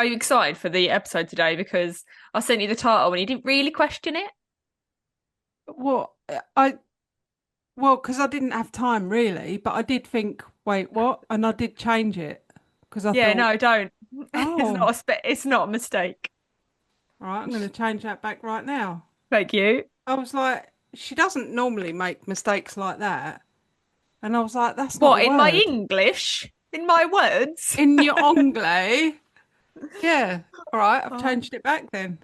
Are you excited for the episode today? Because I sent you the title and you didn't really question it. Well, I well, because I didn't have time really, but I did think, wait, what? And I did change it because I Yeah, thought, no, don't. It's oh, not it's not a mistake. all right, I'm going to change that back right now. Thank you. I was like, she doesn't normally make mistakes like that, and I was like, that's not a What, in my word English? In my words? in your Anglais. Yeah, all right, I've Oh. changed it back then.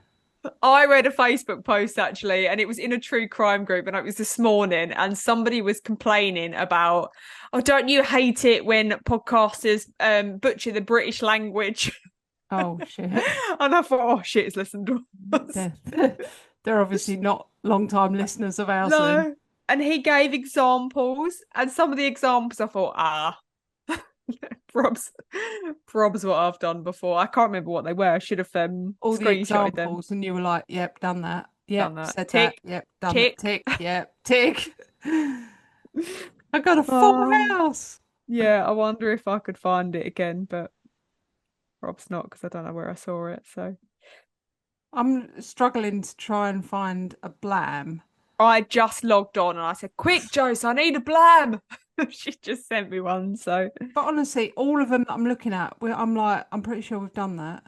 I read a Facebook post actually, and it was in a true crime group, and it was this morning, and somebody was complaining about, oh, don't you hate it when podcasters butcher the British language? Oh shit, And I thought, oh shit, it's listened to us. they're, they're obviously not long-time listeners of ours then. No. And he gave examples, and some of the examples I thought, probs, probs what I've done before. I can't remember what they were. I should have All the screenshotted them, examples, and you were like, yep, done that. done Yep, that. said that. Tick, Yep, done that. tick. Tick. Yep, tick. I got a full Oh, house. yeah. I wonder if I could find it again, but probs not because I don't know where I saw it. So I'm struggling to try and find a blam. I just logged on and I said, "Quick, Jose, I need a blam." She just sent me one. So But honestly, all of them that I'm looking at, I'm like, I'm pretty sure we've done that.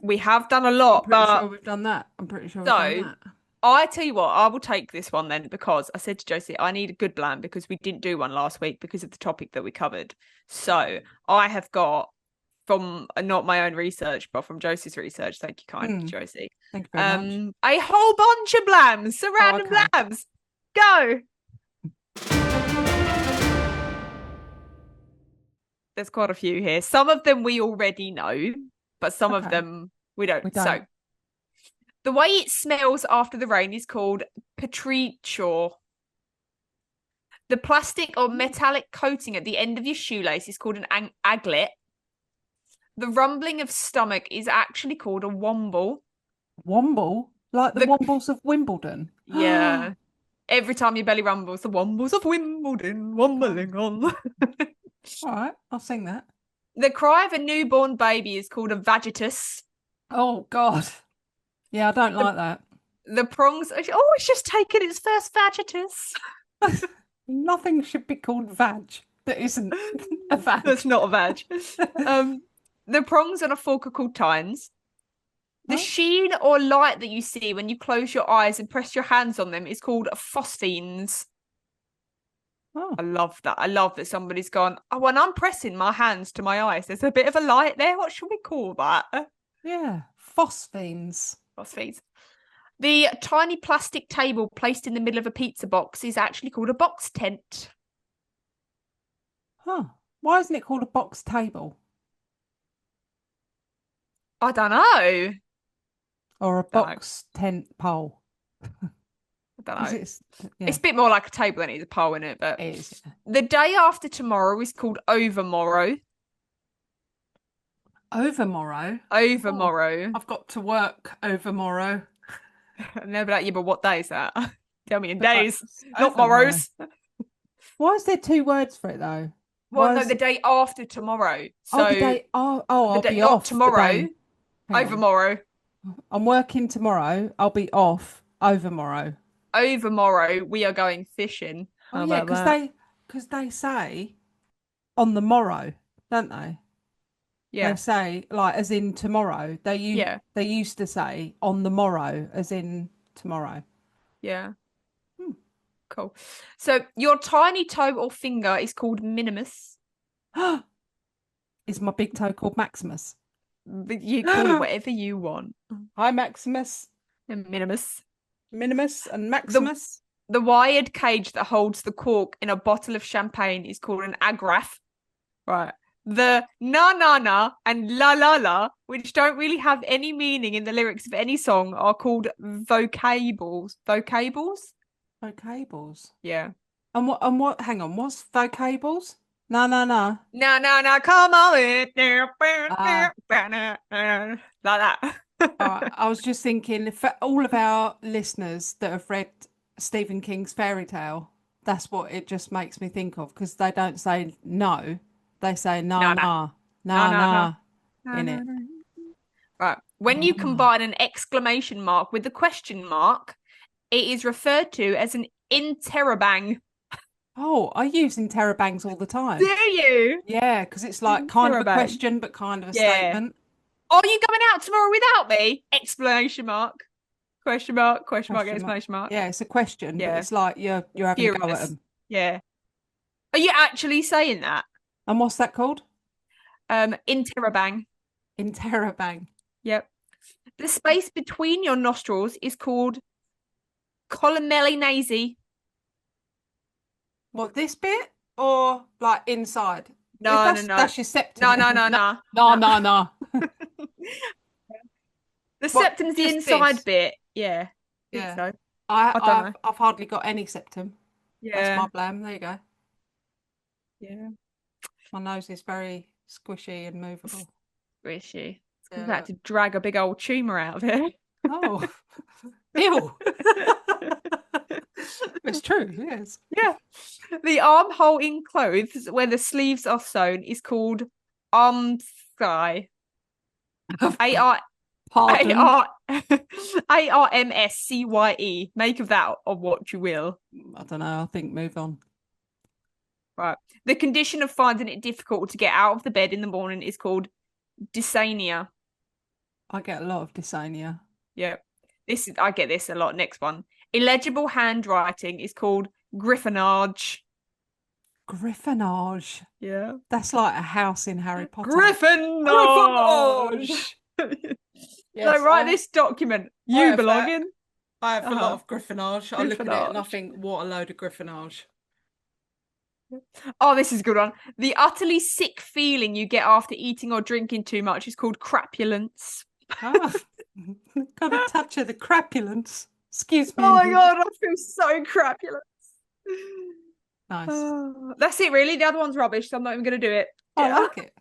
we have done a I'm lot, pretty but sure we've done that. I'm pretty sure we've done so that. I tell you what, I will take this one then because I said to Josie, I need a good bland because we didn't do one last week because of the topic that we covered. So I have got from not my own research, but from Josie's research. Thank you kindly, Hmm. Josie. Thank you very much. A whole bunch of blams, so Oh, random okay. blams. Go. There's quite a few here. Some of them we already know, but some of Okay. them we don't. We So don't. the way it smells after the rain is called petrichor. The plastic or metallic coating at the end of your shoelace is called an aglet. The rumbling of stomach is actually called a womble. Womble, like the The Wombles of Wimbledon. Yeah. Every time your belly rumbles, the wombles of Wimbledon God. wombling on. All right, I'll sing that. The cry of a newborn baby is called a vagitus. Oh God. Yeah, I don't The like that. the prongs. Oh, it's just taken its first vagitus. Nothing should be called vag that isn't a That's vag. not a vag. Um, the prongs on a fork are called tines. The Huh? sheen or light that you see when you close your eyes and press your hands on them is called phosphenes. Oh, I love that. I love that somebody's gone, oh, when I'm pressing my hands to my eyes, there's a bit of a light there. What should we call that? yeah. Phosphenes. Phosphenes. The tiny plastic table placed in the middle of a pizza box is actually called a box tent. Huh. Why isn't it called a box table I don't know. I or a don't know. box tent pole? I don't Because know. it's, It's yeah, a bit more like a table than it is a pole in it, but it is. Yeah. the day after tomorrow is called overmorrow. Overmorrow. Oh, Overmorrow. I've got to work overmorrow. And they'll be like, yeah, but what day is that? Tell me in But like, days, not overmorrow. morrows. Why is there two words for it though? Well, Why no, is the day after tomorrow. oh the So day oh the I'll day, be not off the tomorrow, day. Hang on. overmorrow. I'm working tomorrow. I'll be off overmorrow. Overmorrow, we are going fishing. Oh How yeah, about that? because they say on the morrow, don't they? They Yeah, say like as in tomorrow. yeah, they used to say on the morrow as in tomorrow. yeah. Hmm. Cool. So your tiny toe or finger is called minimus. Is my big toe called Maximus? But you call it whatever you want. Hi Maximus, Minimus. Minimus, and The Maximus. the wired cage that holds the cork in a bottle of champagne is called an agraffe. Right. The na na na and la la la, which don't really have any meaning in the lyrics of any song, are called vocables. Vocables? Vocables. Yeah. And what? Hang on, what's vocables? No, no, no. Na na na, come on in. Ah, Like that. all right. I was just thinking, for all of our listeners that have read Stephen King's fairy tale, that's what it just makes me think of because they don't say no, they say nah, Na na. nah, Na nah, na na. nah Na in na it. na. Right. When you Oh, combine an exclamation mark with the question mark, it is referred to as an interrobang. oh, I use interrobangs all the Do time. you? Yeah, because it's like kind of a Interrobang. question, but kind of a Yeah. statement. Are you going out tomorrow without me? Exclamation mark. Question mark, Question mark. exclamation mark. Yeah, it's a question, but Yeah. it's like you're having a go at Furious. them. Yeah. Are you actually saying that? And what's that called? Interrobang. Interrobang. Yep. The space between your nostrils is called columellinase. What, this bit or like inside? If No, no, no. that's your septum, No, no, then no, no, no. no, No. no, no. The What, septum's the just inside this? bit. Yeah. I think Yeah. so. I I don't I've know. I've hardly got any septum. That's my Yeah. blame. There you go. Yeah. My nose is very squishy and movable. Where is she? Yeah, We've had look. to drag a big old tumor out of it. Oh, ew. It's true, yes. Yeah. The armhole in clothes where the sleeves are sewn is called armscye. A R A Pardon. R ARMSCYE. Make of that of what you will. I don't know. I think move on. Right. The condition of finding it difficult to get out of the bed in the morning is called dysania. I get a lot of dysania. Yeah. I get this a lot. Next one. Illegible handwriting is called griffonage. Griffonage. Yeah. That's like a house in Harry Potter. Griffonage. Griffonage. So Yes, write this document. I You have belong that. in. I have a lot Uh-huh. of griffonage. I look at it and I Griffonage. think, what a load of griffonage. Oh, this is a good one. The utterly sick feeling you get after eating or drinking too much is called crapulence. Ah, got a touch of the crapulence. Excuse me, Oh my Amelia. god, I feel so crapulous. Nice. Oh, that's it, really. The other one's rubbish, so I'm not even going to do it. I Yeah. like it.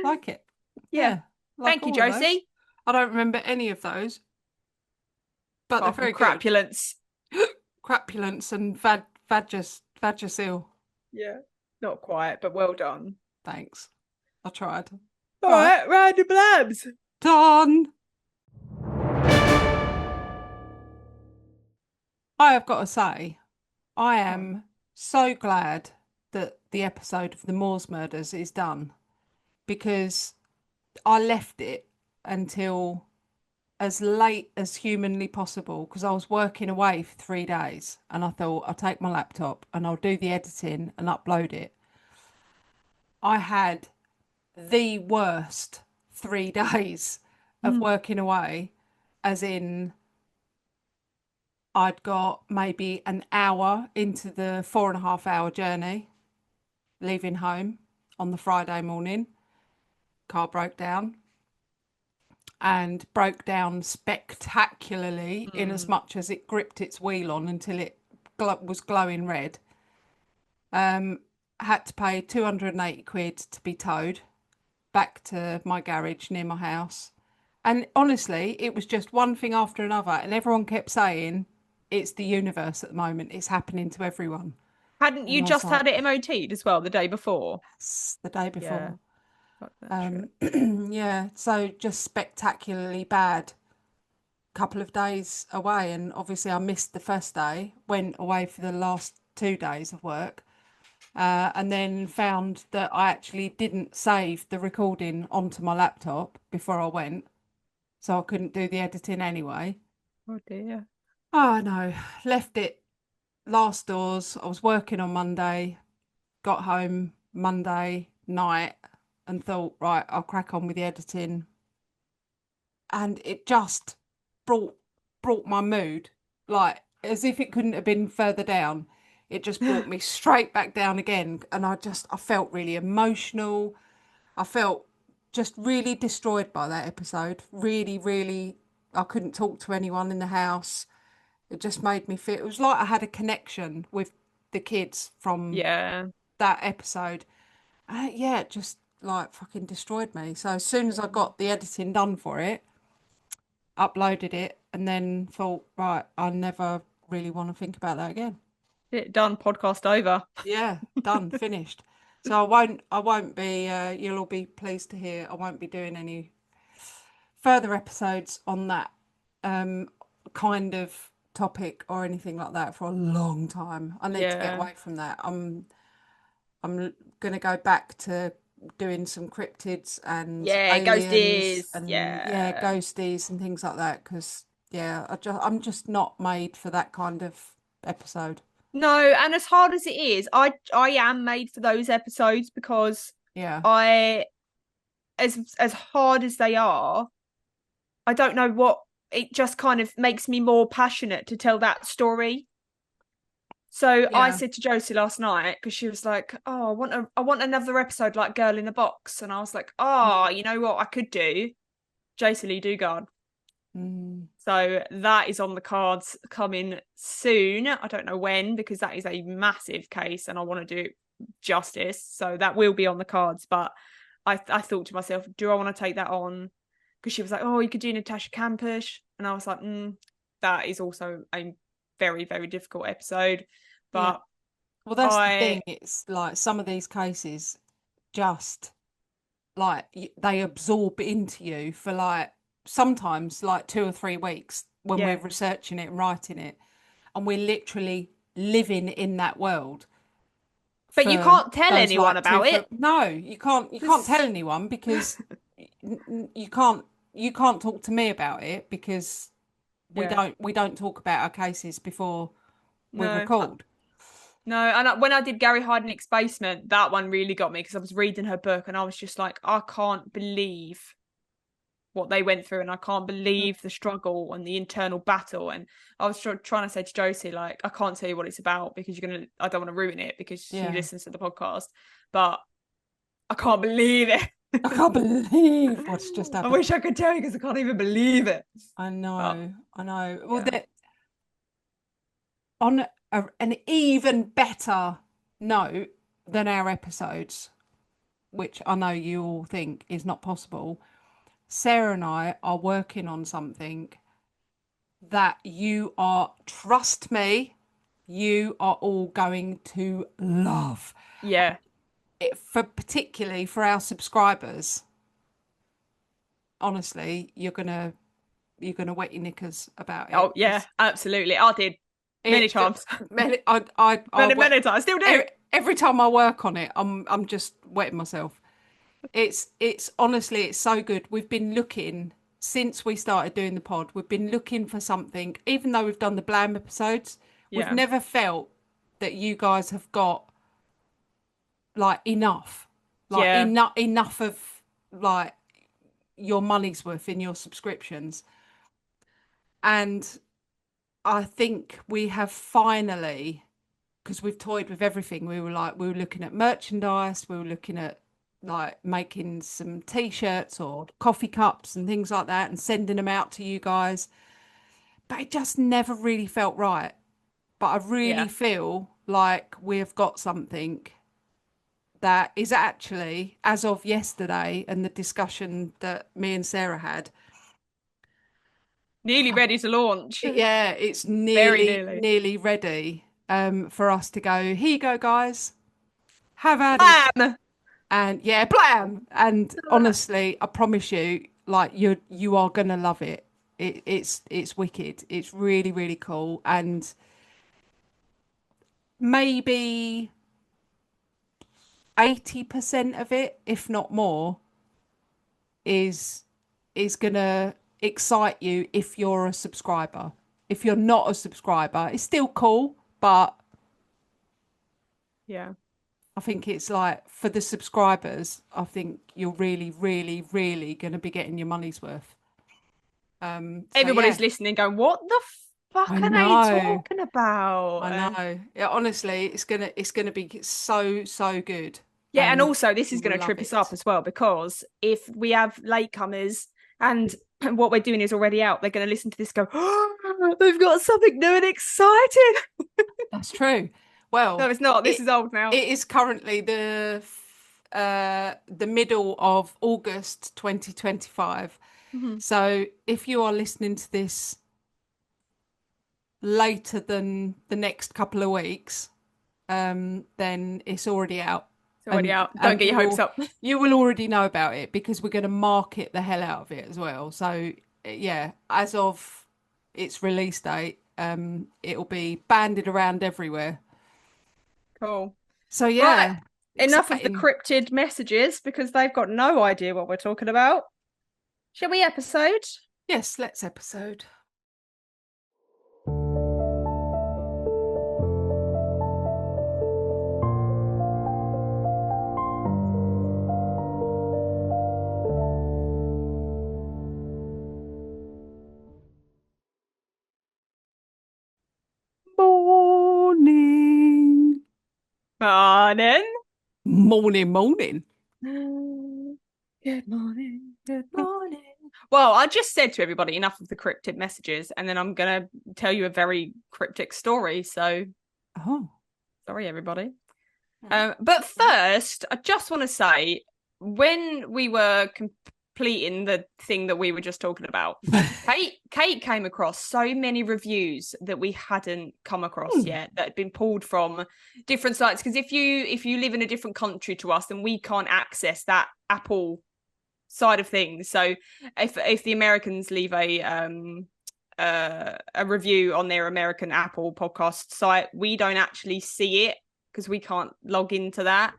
Like it. Yeah. Yeah, like Thank you, all of those. Josie. I don't remember any of those, but they're Apart from very good. crapulence. Crapulence and Vagisil. Yeah. Not quite, but well done. Thanks. I tried. All All right. right, random blabs. Done. I have got to say, I Oh. am so glad that the episode of the Moors murders is done because I left it until as late as humanly possible because I was working away for 3 days and I thought I'll take my laptop and I'll do the editing and upload it. I had the worst 3 days of Mm. working away, as in I'd got maybe an hour into the 4.5 hour journey leaving home on the Friday morning. Car broke down and broke down spectacularly in as Mm. much as it gripped its wheel on until it was glowing red. Had to pay 280 quid to be towed back to my garage near my house. And honestly, it was just one thing after another. And everyone kept saying, it's the universe at the moment. It's happening to everyone. Hadn't And you I was just like, had it MOT'd as well the day before? yes, the day Yeah. before. Fuck that shit. Yeah, so just spectacularly bad couple of days away. And obviously, I missed the first day, went away for the last 2 days of work, and then found that I actually didn't save the recording onto my laptop before I went. So I couldn't do the editing anyway. Oh dear. Oh no, left it last doors. I was working on Monday, got home Monday night and thought, right, I'll crack on with the editing. And it just brought brought my mood, like as if it couldn't have been further down. It just brought me straight back down again. And I felt really emotional. I felt just really destroyed by that episode. Really, really, I couldn't talk to anyone in the house. It just made me feel, it was like I had a connection with the kids from Yeah. that episode. Yeah, it just like fucking destroyed me. So as soon as I got the editing done for it, uploaded it, and then thought, right, I never really want to think about that again. It done. Podcast over. Yeah, done, finished. So I won't be, you'll all be pleased to hear, I won't be doing any further episodes on that kind of topic or anything like that for a long time. I need to get Yeah. away from that. I'm going to go back to doing some cryptids and Yeah, aliens ghosties. and yeah, Yeah. ghosties and things like that because yeah, I'm just not made for that kind of episode. No, and as hard as it is, I am made for those episodes because Yeah. I as hard as they are, I don't know what it just kind of makes me more passionate to tell that story. So I Yeah. said to Josie last night because she was like, "Oh, I want another episode like Girl in a Box," and I was like, "Oh, Mm. you know what I could do? Josie Lee Dugard." Mm. So that is on the cards coming soon. I don't know when because that is a massive case and I want to do justice. So that will be on the cards. But I thought to myself, do I want to take that on? Because she was like, oh, you could do Natasha Campish. And I was like, that is also a very, very difficult episode. Yeah. But Well, that's the I, thing. It's like some of these cases just like they absorb into you for like sometimes like 2 or 3 weeks when we're yeah. researching it and writing it, and we're literally living in that world But you for can't tell those anyone like two about for it. no, you can't tell anyone because you can't talk to me about it because Yeah. we don't talk about our cases before we No. record. No, and when I did Gary Hardnick's Basement, that one really got me because I was reading her book and I was just like, I can't believe what they went through, and I can't believe the struggle and the internal battle. And I was trying to say to Josie, like, I can't tell you what it's about because I don't want to ruin it because she Yeah. listens to the podcast, but I can't believe it. I can't believe what's just I happened. wish I could tell you because I can't even believe it. I But know, I know. Well, yeah, that on an even better note than our episodes, which I know you all think is not possible, Sarah and I are working on something that you are, trust me, you are all going to love. yeah. For particularly for our subscribers, honestly, you're gonna wet your knickers about it Oh yeah, because absolutely. I did many it times, I many times. I still do. every time I work on it, I'm just wetting myself. It's honestly it's so good. We've been looking since we started doing the pod. We've been looking for something, even though we've done the Blam episodes. We've Yeah, never felt that you guys have got like enough, like yeah. enough of like your money's worth in your subscriptions. And I think we have finally, because we've toyed with everything. We were looking at merchandise, we were looking at like making some t-shirts or coffee cups and things like that and sending them out to you guys. But it just never really felt right. But I really Yeah. feel like we've got something that is actually, as of yesterday and the discussion that me and Sarah had, Nearly ready to launch. yeah, it's Very nearly. nearly ready for us to go, here you go, guys, have at it. Bam! And yeah, blam. And honestly, I promise you, like you are gonna love it. It's wicked. It's really, really cool. And maybe 80% of it, if not more, is gonna excite you if you're a subscriber. If you're not a subscriber, it's still cool, but Yeah. I think it's like for the subscribers, I think you're really, really, really gonna be getting your money's worth. So yeah, Everybody's listening going, what the I fuck are they know, talking about? I know. Yeah, honestly, it's gonna be so so good, Yeah, and and also this you is going will to love trip us up it. as well because if we have latecomers and what we're doing is already out, they're going to listen to this go, oh, they've got something new and exciting. That's true. No, Well, it's not. This it is old now. it is currently the middle of August 2025. Mhm. So if you are listening to this later than the next couple of weeks, then it's already out. It's already out. Don't And get your hopes up. you will already know about it because we're going to market the hell out of it as well. So yeah, as of its release date, it'll be banded around everywhere. Cool. So Right. yeah, Enough of the exciting. cryptid messages because they've got no idea what we're talking about. Shall we episode? Yes, let's episode. Morning. Morning. Morning, morning. Good morning. Good morning. Well, I just said to everybody enough of the cryptic messages, and then I'm gonna tell you a very cryptic story. So Oh. sorry, everybody. But first, I just want to say when we were completing the thing that we were just talking about, Kate came across so many reviews that we hadn't come across yet that had been pulled from different sites. Because if you live in a different country to us, then we can't access that Apple side of things. So if the Americans leave a review on their American Apple podcast site, we don't actually see it because we can't log into that.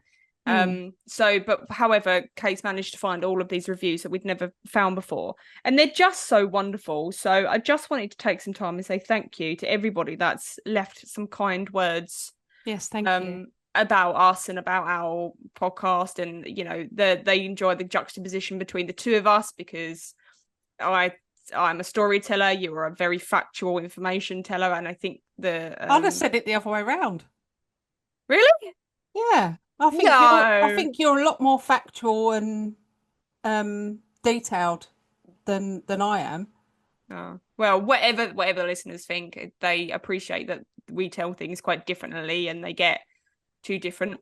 But however, Kate's managed to find all of these reviews that we'd never found before, and they're just so wonderful. So I just wanted to take some time and say thank you to everybody that's left some kind words. Yes, thank you. About us and about our podcast, and they enjoy the juxtaposition between the two of us because I'm a storyteller, you are a very factual information teller, and I think I'd have said it the other way around. Really? Yeah, I think you're a lot more factual and detailed than I am. Oh. Well, whatever the listeners think, they appreciate that we tell things quite differently, and they get two different.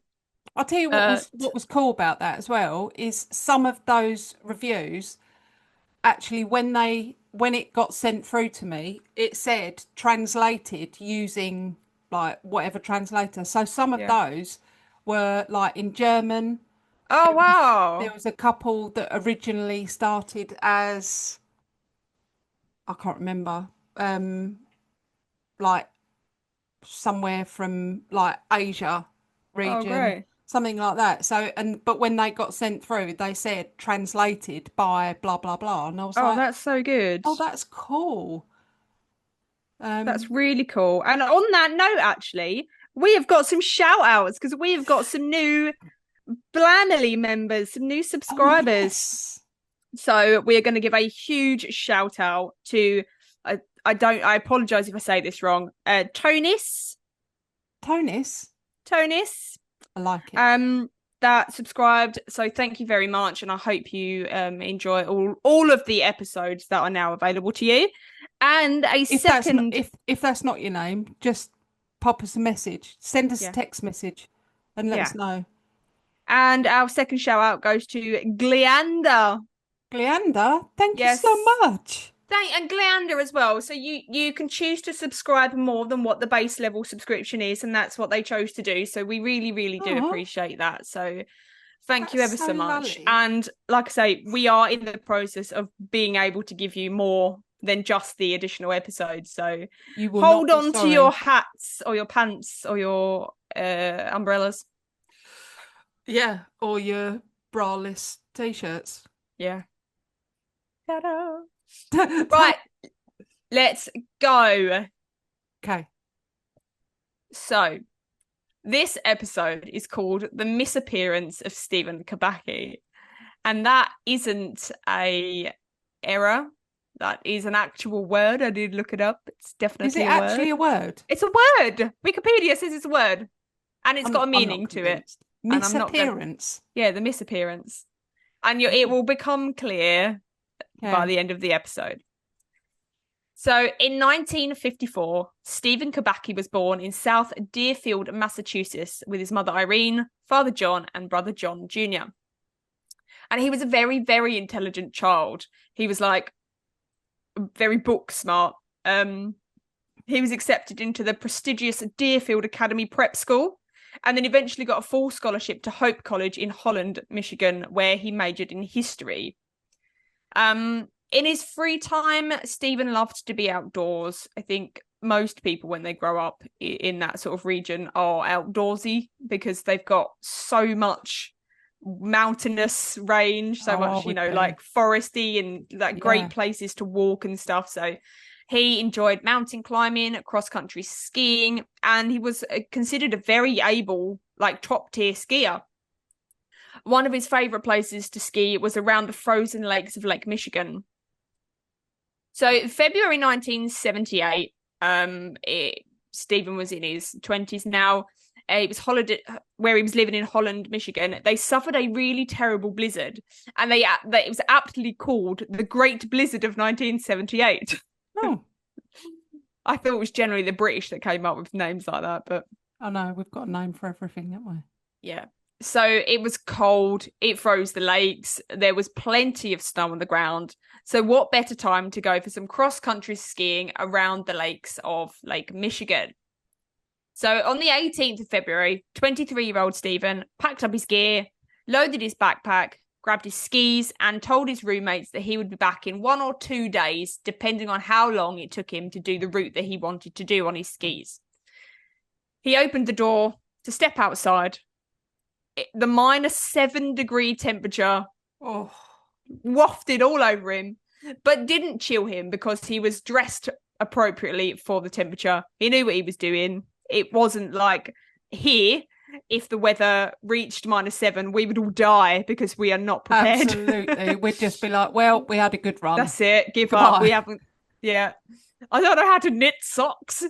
I'll tell you what was cool about that as well is some of those reviews actually when it got sent through to me, it said translated using like whatever translator. So some of those were like in German. Oh There wow! was a couple that originally started as I can't remember, like somewhere from like Asia Oh region, great! something like that. So but when they got sent through, they said translated by blah blah blah, and I was Oh, like, that's so good. oh, that's cool. That's really cool. And on that note, actually, we have got some shout outs because we have got some new Blamely members, some new Oh subscribers. yes, So we are going to give a huge shout out to I apologize if I say this wrong. Tonis. Tonis. Tonis. I like it. That subscribed. So thank you very much, and I hope you enjoy all of the episodes that are now available to you. And a If second, if that's not your name, just pop us a message, send us a yeah, text message, and let yeah. us know. And our second shout out goes to Gleander. Gleander, thank you so Yes. much. And Gleander as well. So you can choose to subscribe more than what the base level subscription is, and that's what they chose to do. So we really, really do Oh, appreciate that. So thank you that's ever so so much. lovely. And like I say, we are in the process of being able to give you more than just the additional episodes. So You will not hold be on to your sorry. hats or your pants or your umbrellas. Yeah, or your braless t-shirts. Yeah. Ta-da. Right, let's go. Okay. So, this episode is called The Misappearance of Steven Kubacki. And that isn't a error. That is an actual word. I did look it up. It's Is definitely it a word. actually a word? It's a word. Wikipedia says it's a word. And it's got a I'm not meaning to it. convinced. And I'm not going to. Misappearance. Yeah, the misappearance. And it will become clear by Okay. the end of the episode. So in 1954, Steven Kubacki was born in South Deerfield, Massachusetts, with his mother Irene, father John, and brother John Jr. And he was a very, very intelligent child. He was like very book smart. He was accepted into the prestigious Deerfield Academy Prep School, and then eventually got a full scholarship to Hope College in Holland, Michigan, where he majored in history. In his free time, Steven loved to be outdoors. I think most people, when they grow up in that sort of region, are outdoorsy because they've got so much mountainous range, so much, like foresty and like great places to walk and stuff. So he enjoyed mountain climbing, cross-country skiing, and he was considered a very able, like, top-tier skier. One of his favorite places to ski was around the frozen lakes of Lake Michigan. So February 1978, Steven was in his 20s now. It was where he was living in Holland, Michigan. They suffered a really terrible blizzard, and it was aptly called the Great Blizzard of 1978. Oh. I thought it was generally the British that came up with names like that, but I know, we've got a name for everything, haven't we? Yeah. So it was cold, it froze the lakes, there was plenty of snow on the ground. So what better time to go for some cross-country skiing around the lakes of Lake Michigan? So on the 18th of February, 23-year-old Steven packed up his gear, loaded his backpack, grabbed his skis, and told his roommates that he would be back in 1 or 2 days, depending on how long it took him to do the route that he wanted to do on his skis. He opened the door to step outside. The -7-degree temperature wafted all over him, but didn't chill him because he was dressed appropriately for the temperature. He knew what he was doing. It wasn't like here, if the weather reached -7, we would all die because we are not prepared. Absolutely. We'd just be like, well, we had a good run. That's it. Give up. We haven't. Yeah. I don't know how to knit socks.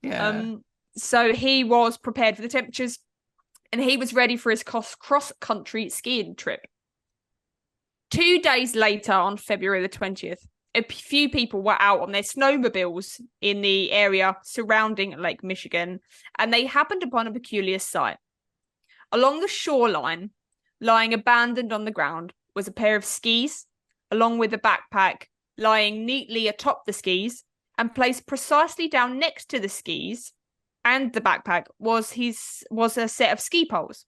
Yeah. So he was prepared for the temperatures, and he was ready for his cross-country skiing trip. 2 days later, on February the 20th, a few people were out on their snowmobiles in the area surrounding Lake Michigan, and they happened upon a peculiar sight. Along the shoreline, lying abandoned on the ground, was a pair of skis, along with a backpack lying neatly atop the skis, and placed precisely down next to the skis and the backpack was a set of ski poles.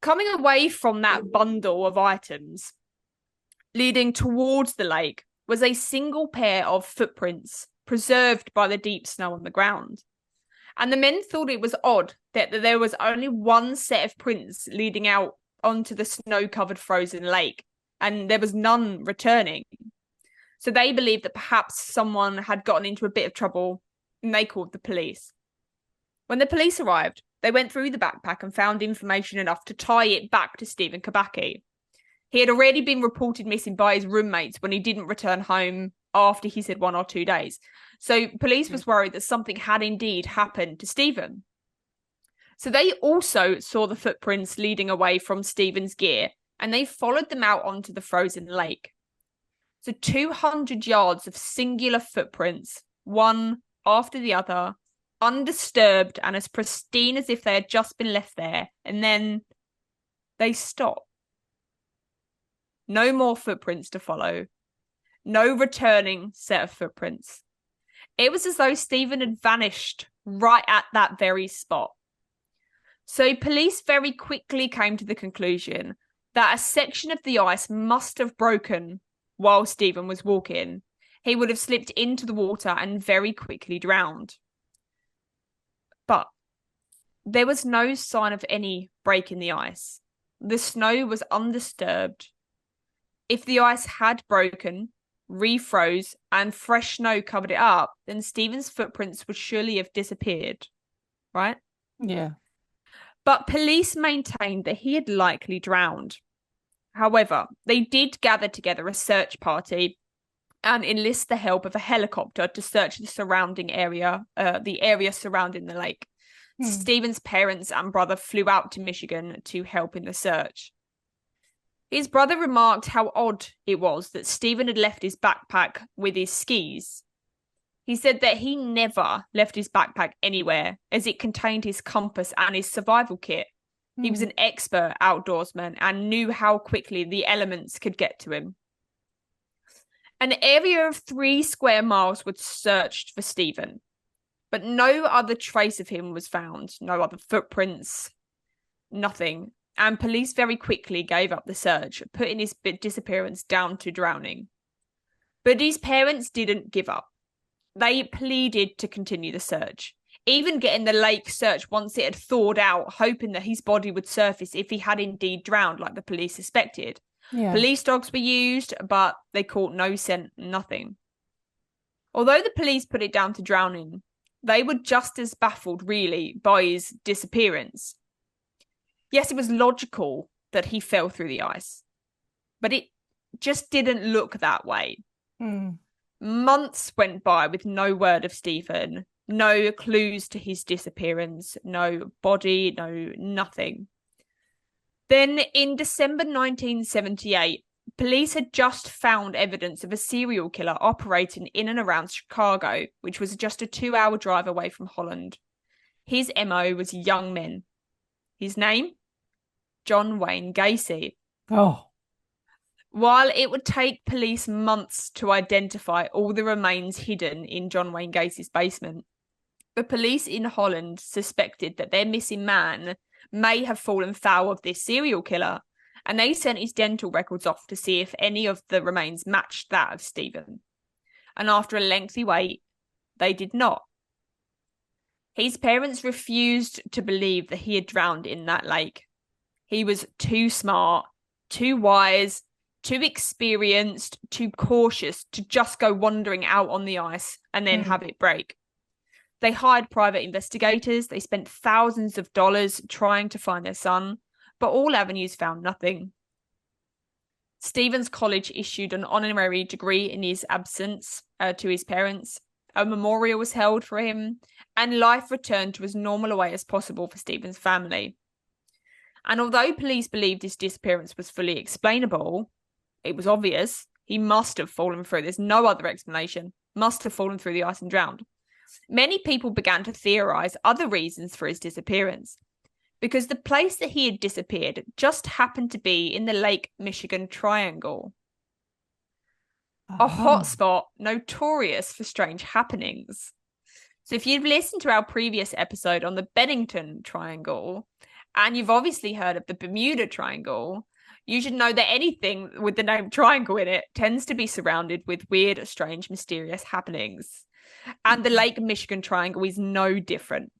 Coming away from that bundle of items, leading towards the lake, was a single pair of footprints preserved by the deep snow on the ground. And the men thought it was odd that there was only one set of prints leading out onto the snow-covered frozen lake, and there was none returning. So they believed that perhaps someone had gotten into a bit of trouble, and they called the police. When the police arrived, they went through the backpack and found information enough to tie it back to Steven Kubacki. He had already been reported missing by his roommates when he didn't return home after he said 1 or 2 days. So police was worried that something had indeed happened to Steven. So they also saw the footprints leading away from Steven's gear, and they followed them out onto the frozen lake. So 200 yards of singular footprints, one after the other, undisturbed and as pristine as if they had just been left there, and then they stop. No more footprints to follow. No returning set of footprints. It was as though Steven had vanished right at that very spot. So police very quickly came to the conclusion that a section of the ice must have broken while Steven was walking. He would have slipped into the water and very quickly drowned. But there was no sign of any break in the ice. The snow was undisturbed. If the ice had broken, refroze, and fresh snow covered it up, then Steven's footprints would surely have disappeared, right? Yeah. But police maintained that he had likely drowned. However, they did gather together a search party and enlist the help of a helicopter to search the surrounding area, the area surrounding the lake. Steven's parents and brother flew out to Michigan to help in the search. His brother remarked how odd it was that Steven had left his backpack with his skis. He said that he never left his backpack anywhere, as it contained his compass and his survival kit. He was an expert outdoorsman and knew how quickly the elements could get to him. An area of 3 square miles was searched for Steven. But no other trace of him was found, no other footprints, nothing. And police very quickly gave up the search, putting his disappearance down to drowning. But his parents didn't give up. They pleaded to continue the search, even getting the lake searched once it had thawed out, hoping that his body would surface if he had indeed drowned like the police suspected. Yeah. Police dogs were used, but they caught no scent, nothing. Although the police put it down to drowning, they were just as baffled, really, by his disappearance. Yes, it was logical that he fell through the ice, but it just didn't look that way. Months went by with no word of Stephen, no clues to his disappearance, no body, no nothing. Then in December 1978, police had just found evidence of a serial killer operating in and around Chicago, which was just a 2-hour drive away from Holland. His MO was young men. His name? John Wayne Gacy. Oh. While it would take police months to identify all the remains hidden in John Wayne Gacy's basement, the police in Holland suspected that their missing man may have fallen foul of this serial killer, and they sent his dental records off to see if any of the remains matched that of Stephen. And after a lengthy wait, they did not. His parents refused to believe that he had drowned in that lake. He was too smart, too wise, too experienced, too cautious to just go wandering out on the ice and then have it break. They hired private investigators. They spent thousands of dollars trying to find their son, but all avenues found nothing. Stephen's college issued an honorary degree in his absence to his parents. A memorial was held for him, and life returned to as normal a way as possible for Stephen's family. And although police believed his disappearance was fully explainable, it was obvious he must have fallen through. There's no other explanation. Must have fallen through the ice and drowned. Many people began to theorize other reasons for his disappearance, because the place that he had disappeared just happened to be in the Lake Michigan Triangle, a hotspot notorious for strange happenings. So if you've listened to our previous episode on the Bennington Triangle, and you've obviously heard of the Bermuda Triangle, you should know that anything with the name triangle in it tends to be surrounded with weird, strange, mysterious happenings. And the Lake Michigan Triangle is no different.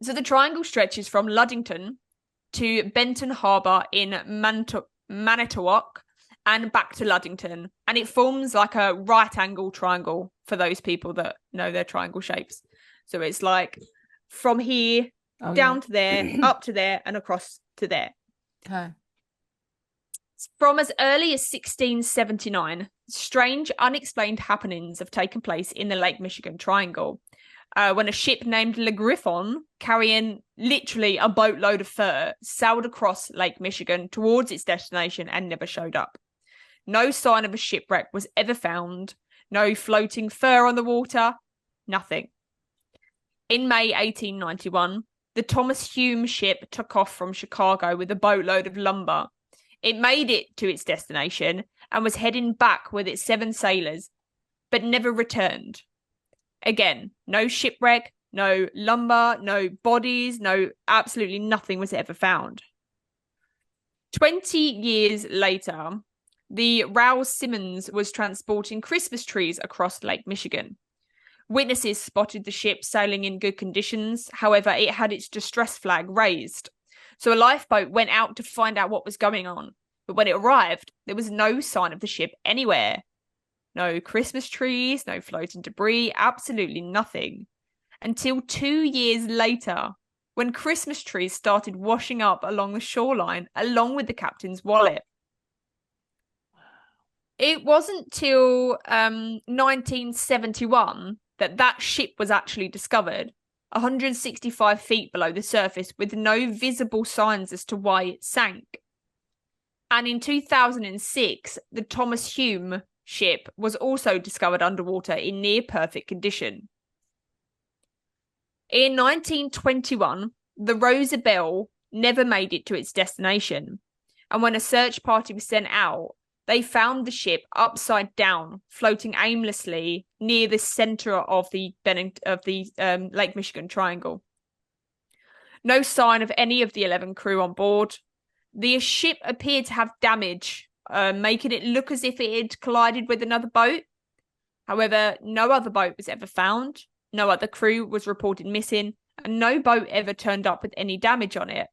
So the triangle stretches from Ludington to Benton Harbor in Manitowoc and back to Ludington. And it forms like a right angle triangle for those people that know their triangle shapes. So it's like from here down to there, up to there, and across to there. Okay. From as early as 1679, strange, unexplained happenings have taken place in the Lake Michigan Triangle. When a ship named Le Griffon, carrying literally a boatload of fur, sailed across Lake Michigan towards its destination and never showed up. No sign of a shipwreck was ever found. No floating fur on the water. Nothing. In May 1891, the Thomas Hume ship took off from Chicago with a boatload of lumber. It made it to its destination and was heading back with its 7 sailors, but never returned. Again, no shipwreck, no lumber, no bodies, absolutely nothing was ever found. 20 years later, the Rouse Simmons was transporting Christmas trees across Lake Michigan. Witnesses spotted the ship sailing in good conditions. However, it had its distress flag raised. So a lifeboat went out to find out what was going on. But when it arrived, there was no sign of the ship anywhere. No Christmas trees, no floating debris, absolutely nothing. Until 2 years later, when Christmas trees started washing up along the shoreline, along with the captain's wallet. It wasn't till 1971 that ship was actually discovered, 165 feet below the surface, with no visible signs as to why it sank. And in 2006, the Thomas Hume ship was also discovered underwater in near perfect condition. In 1921, the Rosabelle never made it to its destination, and when a search party was sent out, they found the ship upside down, floating aimlessly near the center of the Lake Michigan Triangle. No sign of any of the 11 crew on board. The ship appeared to have damage, making it look as if it had collided with another boat. However, no other boat was ever found, no other crew was reported missing, and no boat ever turned up with any damage on it.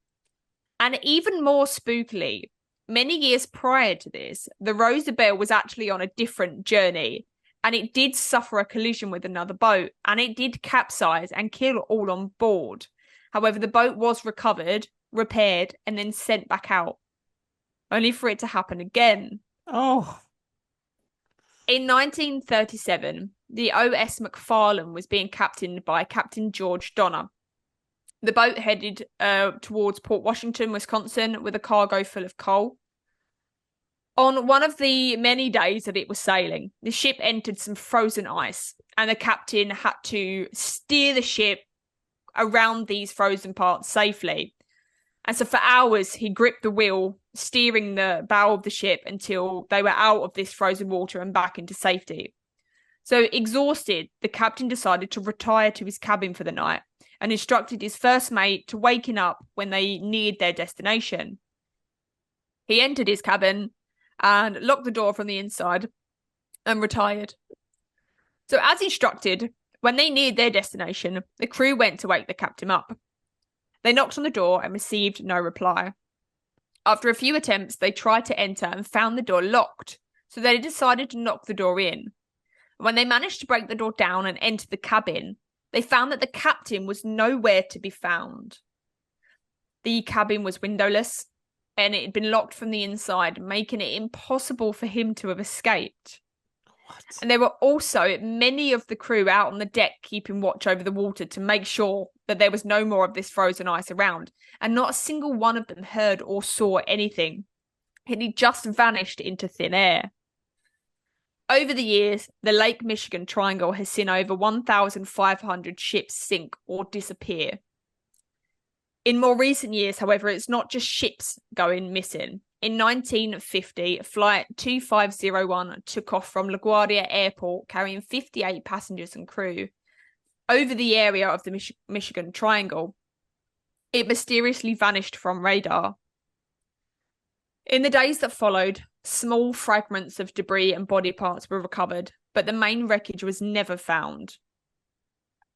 And even more spookily, many years prior to this, the Rosabelle was actually on a different journey, and it did suffer a collision with another boat, and it did capsize and kill all on board. However, the boat was recovered, repaired, and then sent back out, only for it to happen again. Oh. In 1937, the O.S. McFarlane was being captained by Captain George Donner. The boat headed towards Port Washington, Wisconsin, with a cargo full of coal. On one of the many days that it was sailing, the ship entered some frozen ice, and the captain had to steer the ship around these frozen parts safely. And so for hours, he gripped the wheel, steering the bow of the ship until they were out of this frozen water and back into safety. So exhausted, the captain decided to retire to his cabin for the night and instructed his first mate to waken up when they neared their destination. He entered his cabin and locked the door from the inside and retired. So as instructed, when they neared their destination, the crew went to wake the captain up. They knocked on the door and received no reply. After a few attempts, they tried to enter and found the door locked, so they decided to knock the door in. When they managed to break the door down and enter the cabin, they found that the captain was nowhere to be found. The cabin was windowless, and it had been locked from the inside, making it impossible for him to have escaped. What? And there were also many of the crew out on the deck keeping watch over the water to make sure that there was no more of this frozen ice around, and not a single one of them heard or saw anything. It had just vanished into thin air. Over the years, the Lake Michigan Triangle has seen over 1,500 ships sink or disappear. In more recent years, however, it's not just ships going missing. In 1950, Flight 2501 took off from LaGuardia Airport carrying 58 passengers and crew over the area of the Michigan Triangle. It mysteriously vanished from radar. In the days that followed, small fragments of debris and body parts were recovered, but the main wreckage was never found.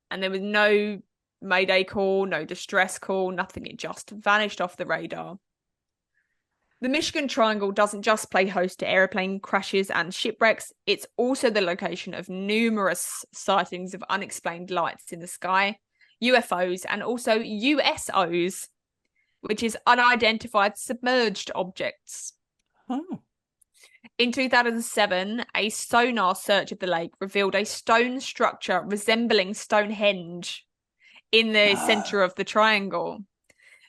And there was no mayday call, no distress call, nothing. It just vanished off the radar. The Michigan Triangle doesn't just play host to airplane crashes and shipwrecks, it's also the location of numerous sightings of unexplained lights in the sky, UFOs, and also USOs, which is unidentified submerged objects. Oh. In 2007, a sonar search of the lake revealed a stone structure resembling Stonehenge in the center of the triangle,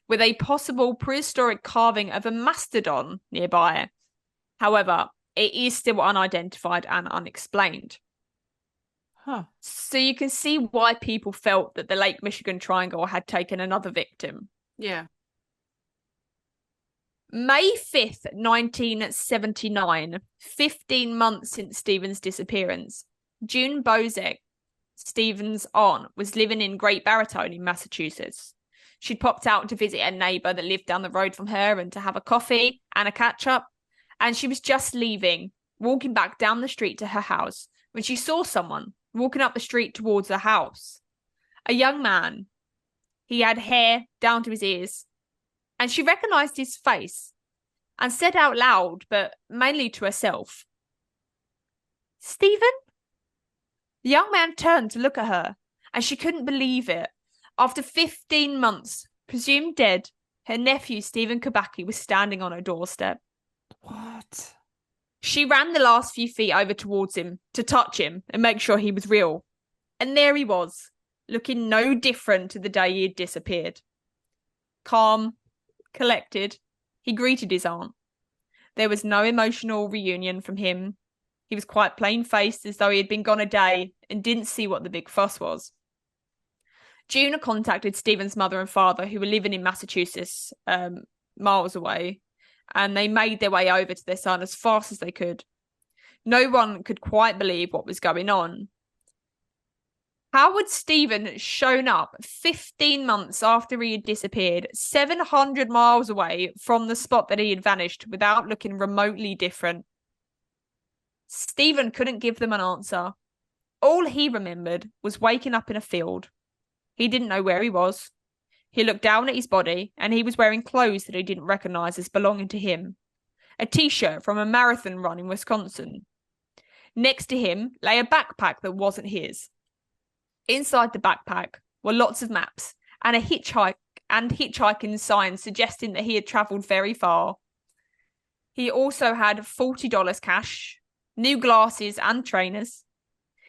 with a possible prehistoric carving of a mastodon nearby. However, it is still unidentified and unexplained. Huh. So you can see why people felt that the Lake Michigan Triangle had taken another victim. Yeah. May 5th, 1979, 15 months since Steven's disappearance, June Bozek, Steven's aunt, was living in Great Barrington in Massachusetts. She'd popped out to visit a neighbour that lived down the road from her and to have a coffee and a catch-up, and she was just leaving, walking back down the street to her house, when she saw someone walking up the street towards the house. A young man. He had hair down to his ears, and she recognised his face and said out loud, but mainly to herself, "Stephen?" The young man turned to look at her, and she couldn't believe it. After 15 months, presumed dead, her nephew, Steven Kubacki, was standing on her doorstep. What? She ran the last few feet over towards him to touch him and make sure he was real. And there he was, looking no different to the day he had disappeared. Calm, collected, he greeted his aunt. There was no emotional reunion from him. He was quite plain-faced, as though he had been gone a day and didn't see what the big fuss was. June contacted Stephen's mother and father, who were living in Massachusetts, miles away, and they made their way over to their son as fast as they could. No one could quite believe what was going on. How had Steven shown up 15 months after he had disappeared, 700 miles away from the spot that he had vanished, without looking remotely different? Steven couldn't give them an answer. All he remembered was waking up in a field. He didn't know where he was. He looked down at his body, and he was wearing clothes that he didn't recognize as belonging to him. A t-shirt from a marathon run in Wisconsin. Next to him lay a backpack that wasn't his. Inside the backpack were lots of maps and a hitchhiking signs suggesting that he had travelled very far. He also had $40 cash, new glasses and trainers.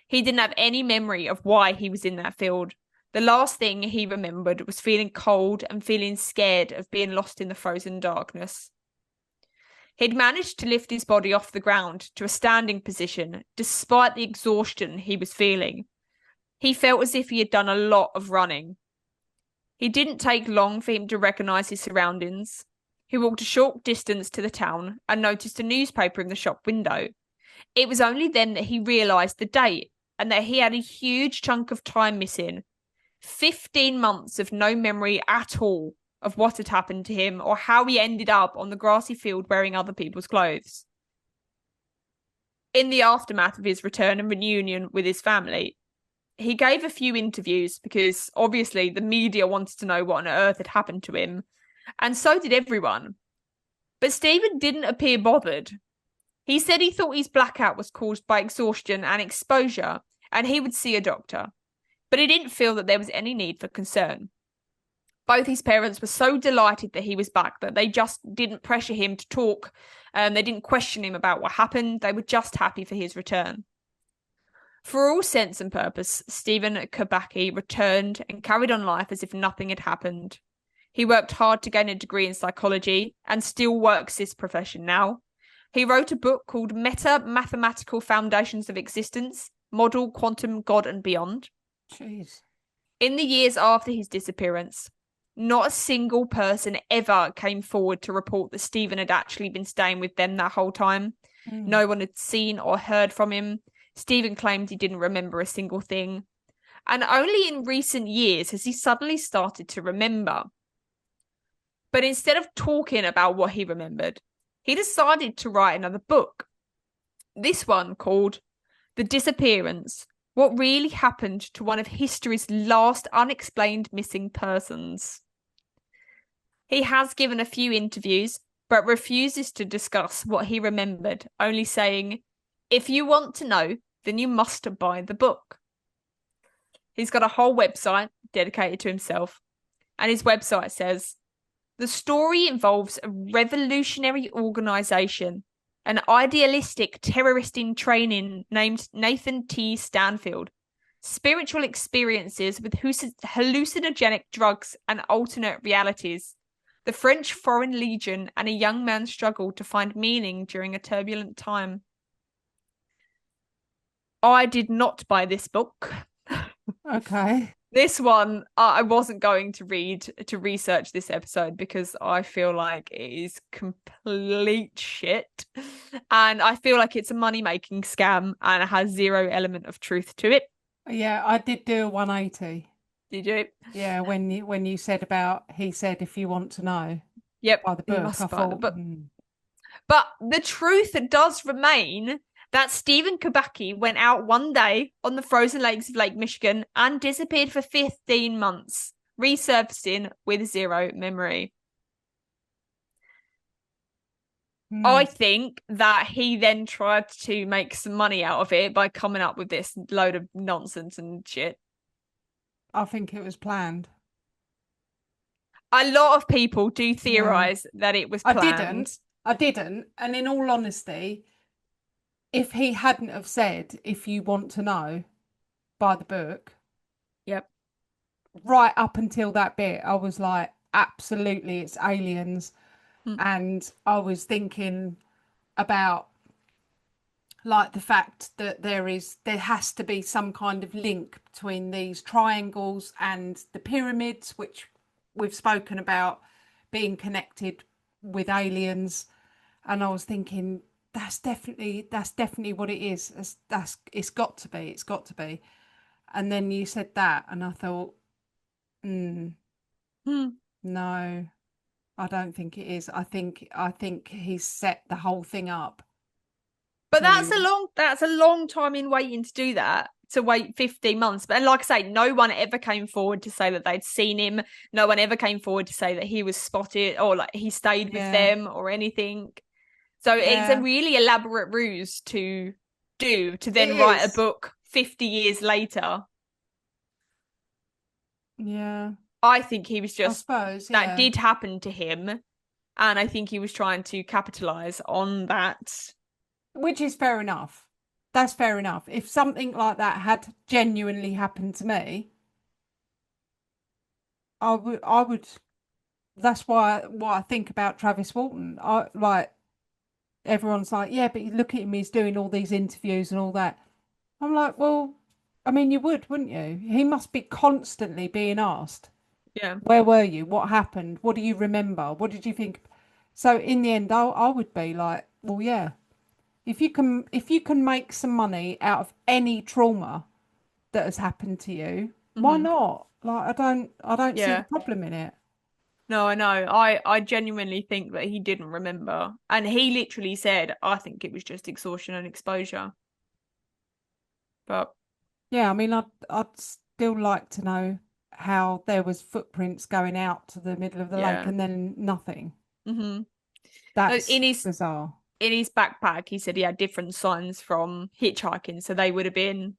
He didn't have any memory of why he was in that field. The last thing he remembered was feeling cold and feeling scared of being lost in the frozen darkness. He'd managed to lift his body off the ground to a standing position despite the exhaustion he was feeling. He felt as if he had done a lot of running. It didn't take long for him to recognise his surroundings. He walked a short distance to the town and noticed a newspaper in the shop window. It was only then that he realised the date and that he had a huge chunk of time missing. 15 months of no memory at all of what had happened to him or how he ended up on the grassy field wearing other people's clothes. In the aftermath of his return and reunion with his family, he gave a few interviews because obviously the media wanted to know what on earth had happened to him, and so did everyone. But Steven didn't appear bothered. He said he thought his blackout was caused by exhaustion and exposure, and he would see a doctor. But he didn't feel that there was any need for concern. Both his parents were so delighted that he was back that they just didn't pressure him to talk, and they didn't question him about what happened. They were just happy for his return. For all sense and purpose, Steven Kubacki returned and carried on life as if nothing had happened. He worked hard to gain a degree in psychology and still works this profession now. He wrote a book called Mathematical Foundations of Existence, Model, Quantum, God and Beyond. Jeez. In the years after his disappearance, not a single person ever came forward to report that Steven had actually been staying with them that whole time. No one had seen or heard from him. Steven claimed he didn't remember a single thing. And only in recent years has he suddenly started to remember. But instead of talking about what he remembered, he decided to write another book. This one called The Disappearance: What Really Happened to One of History's Last Unexplained Missing Persons. He has given a few interviews, but refuses to discuss what he remembered, only saying, "If you want to know, then you must buy the book." He's got a whole website dedicated to himself, and his website says, "The story involves a revolutionary organisation, an idealistic terrorist in training named Nathan T. Stanfield, spiritual experiences with hallucinogenic drugs and alternate realities, the French Foreign Legion, and a young man's struggle to find meaning during a turbulent time." I did not buy this book. Okay. This one, I wasn't going to read to research this episode because I feel like it is complete shit. And I feel like it's a money-making scam and it has zero element of truth to it. Yeah, I did do a 180. Did you? Yeah, when you said about, he said, if you want to know, Yep. buy the You book. must I buy thought, the book. But the truth does remain that Steven Kubacki went out one day on the frozen lakes of Lake Michigan and disappeared for 15 months, resurfacing with zero memory. I think that he then tried to make some money out of it by coming up with this load of nonsense and shit. I think it was planned. A lot of people do theorize that it was planned. I didn't. And in all honesty, if he hadn't have said, if you want to know, buy the book. Yep. Right up until that bit, I was like, absolutely, it's aliens. And I was thinking about like the fact that there has to be some kind of link between these triangles and the pyramids, which we've spoken about being connected with aliens, and I was thinking that's definitely what it is. That's it's got to be. It's got to be. And then you said that, and I thought, mm, Hmm. no, I don't think it is. I think he's set the whole thing up But to. that's a long time in waiting to do that. To wait 15 months. But and like I say, no one ever came forward to say that they'd seen him. No one ever came forward to say that he was spotted or like he stayed with Yeah, them or anything. So it's a yeah, really elaborate ruse to do to it then write a is. book 50 years later. Yeah, I think he was I just suppose. that Yeah, did happen to him, and I think he was trying to capitalize on that. which is fair enough. That's fair enough. If something like that had genuinely happened to me, I would. That's why what I think about Travis Walton. I like everyone's like, yeah, but you look at him, he's doing all these interviews and all that. I'm like, well, I mean, you would, wouldn't you? He must be constantly being asked, Yeah. where were you? What happened? What do you remember? What did you think? So in the end, I would be like, well, yeah, if you can make some money out of any trauma that has happened to you, why Hmm. not? Like, I don't see the Yeah. problem in it. No, I know. I genuinely think that he didn't remember. And he literally said, I think it was just exhaustion and exposure. But Yeah, I mean, I'd still like to know how there was footprints going out to the middle of the lake yeah. and then nothing. Hmm. That's In his bizarre. in his backpack, he said he had different signs from hitchhiking. So they would have been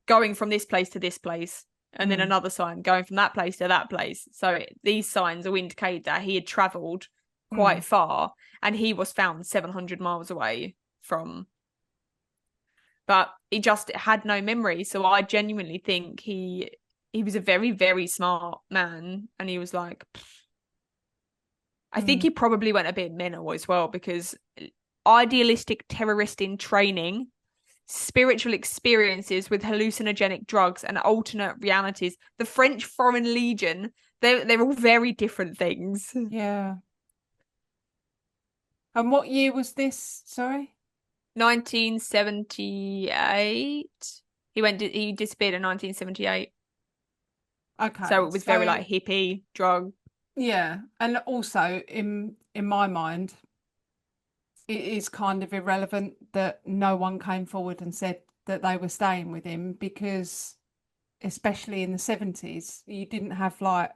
going from this place to this place, and then Mm, another sign going from that place to that place. So these signs will indicate that he had travelled mm, quite far, and he was found 700 miles away from. But he just had no memory. So I genuinely think he was a very, very smart man, and he was like, I think mm. he probably went a bit mental as well because idealistic terrorist in training, spiritual experiences with hallucinogenic drugs and alternate realities. The French Foreign Legion, they're all very different things. Yeah. And what year was this? Sorry? 1978. He disappeared in 1978. So Okay. it was very So like hippie drug. yeah, and also in my mind, it is kind of irrelevant that no one came forward and said that they were staying with him because especially in the 70s, you didn't have like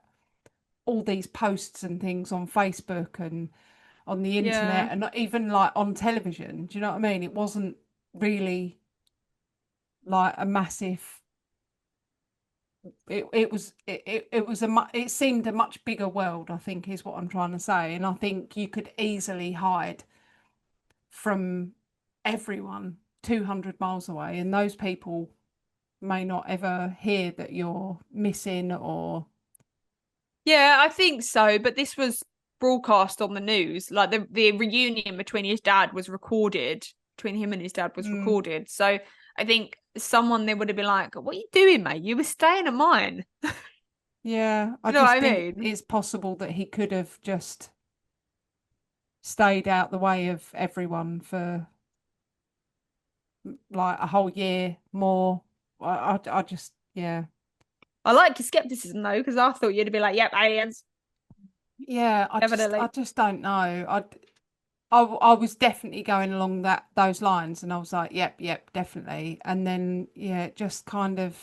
all these posts and things on Facebook and on the internet Yeah. and not even like on television. Do you know what I mean? It wasn't really like a massive it seemed a much bigger world, I think is what I'm trying to say. And I think you could easily hide from everyone 200 miles away and those people may not ever hear that you're missing or Yeah, I think so. But this was broadcast on the news. Like the reunion between his dad was recorded, between him and his dad was mm, recorded. So I think someone there would have been like, what are you doing, mate? You were staying at mine. yeah, I Do you know what just I think mean? it's possible that he could have just stayed out the way of everyone for like a whole year more. I just, yeah. I like your skepticism though, because I thought you'd be like, yep, aliens, Yeah, I definitely. just don't know. I was definitely going along those lines, and I was like, yep, yep, definitely. And then, yeah, it just kind of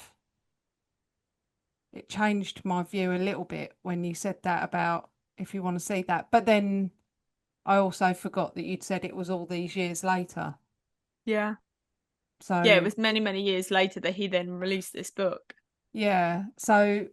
it changed my view a little bit when you said that about if you want to see that. But then I also forgot that you'd said it was all these years later. Yeah. Yeah, it So was many, many years later that he then released this book. so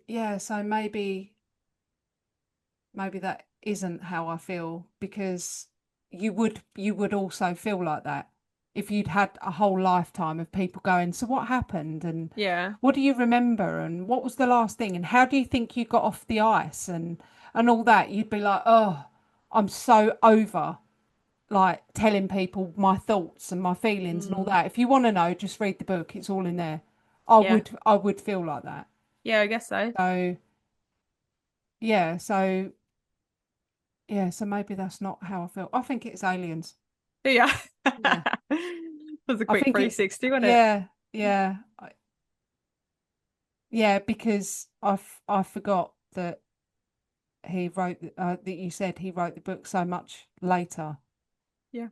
maybe that isn't how I feel because you would also feel like that if you'd had a whole lifetime of people going, so what happened and Yeah. what do you remember and what was the last thing and how do you think you got off the ice and all that, you'd be like, oh, I'm so over like telling people my thoughts and my feelings and all Mm. that. If you want to know, just read the book, it's all in there. I Yeah. would I would feel like that. Yeah, I guess so. So yeah, so Yeah, so maybe that's not how I feel. I think it's aliens. Yeah. Yeah. That was a I quick think it's 360, wasn't it? yeah, yeah. Yeah, because I forgot that he wrote that you said he wrote the book so much later. Yeah.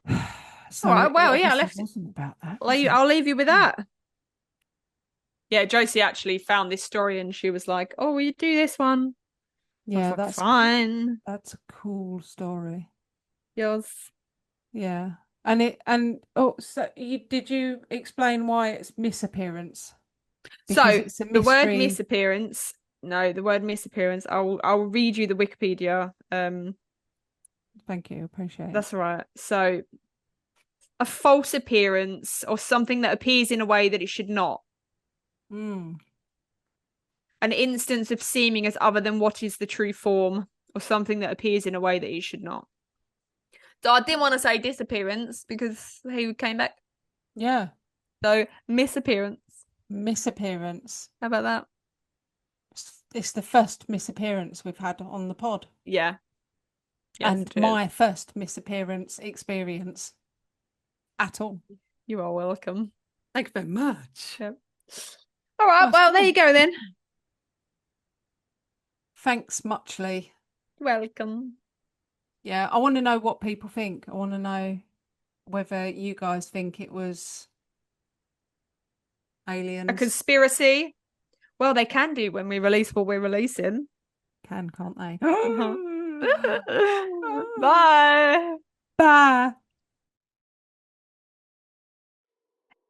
All So right. it Well, yeah, I obviously left it. wasn't about that, was it? I'll leave you with Hmm. that. Yeah, Josie actually found this story and she was like, "Oh, will you do this one?" I was Yeah, like, "Fine." that's a cool story. Yours. Yeah. And oh, so did you explain why it's misappearance? Because So it's a the word mystery. misappearance. No, the word misappearance. I'll read you the Wikipedia. Thank you, appreciate it. That's all right. So a false appearance or something that appears in a way that it should not. Mm. An instance of seeming as other than what is the true form, or something that appears in a way that it should not. So I didn't want to say disappearance because he came back. Yeah. So misappearance. Misappearance. How about that? It's the first misappearance we've had on the pod, Yeah. Yes, and it is. my first misappearance experience at all. You are welcome. Thank you very much. Yep. All right. Nice Well, there one. you go then. Thanks muchly. Welcome. Yeah, I want to know what people think. I want to know whether you guys think it was A aliens. conspiracy. Well, they can do when we release what we're releasing. Can't they? Uh-huh. Bye. Bye.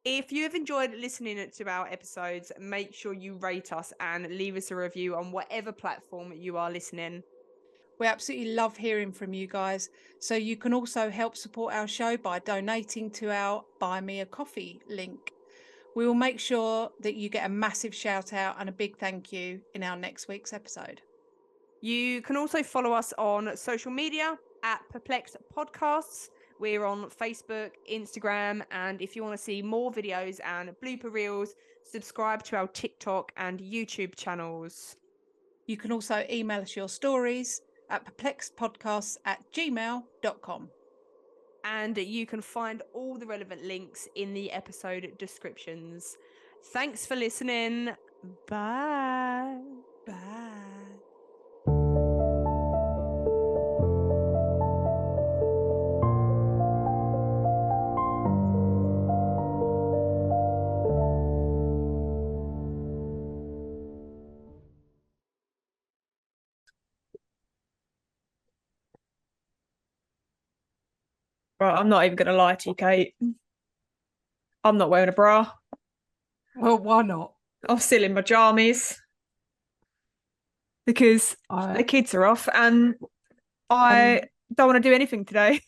If you have enjoyed listening to our episodes, make sure you rate us and leave us a review on whatever platform you are listening. We absolutely love hearing from you guys. So you can also help support our show by donating to our Buy Me a Coffee link. We will make sure that you get a massive shout out and a big thank you in our next week's episode. You can also follow us on social media at Perplexed Podcasts. We're on Facebook, Instagram, and if you want to see more videos and blooper reels, subscribe to our TikTok and YouTube channels. You can also email us your stories at perplexedpodcasts@gmail.com. And you can find all the relevant links in the episode descriptions. Thanks for listening. Bye. Bye. Right, I'm not even going to lie to you, Kate. I'm not wearing a bra. Well, why not? I'm still in my jammies because the I kids are off and I and don't want to do anything today.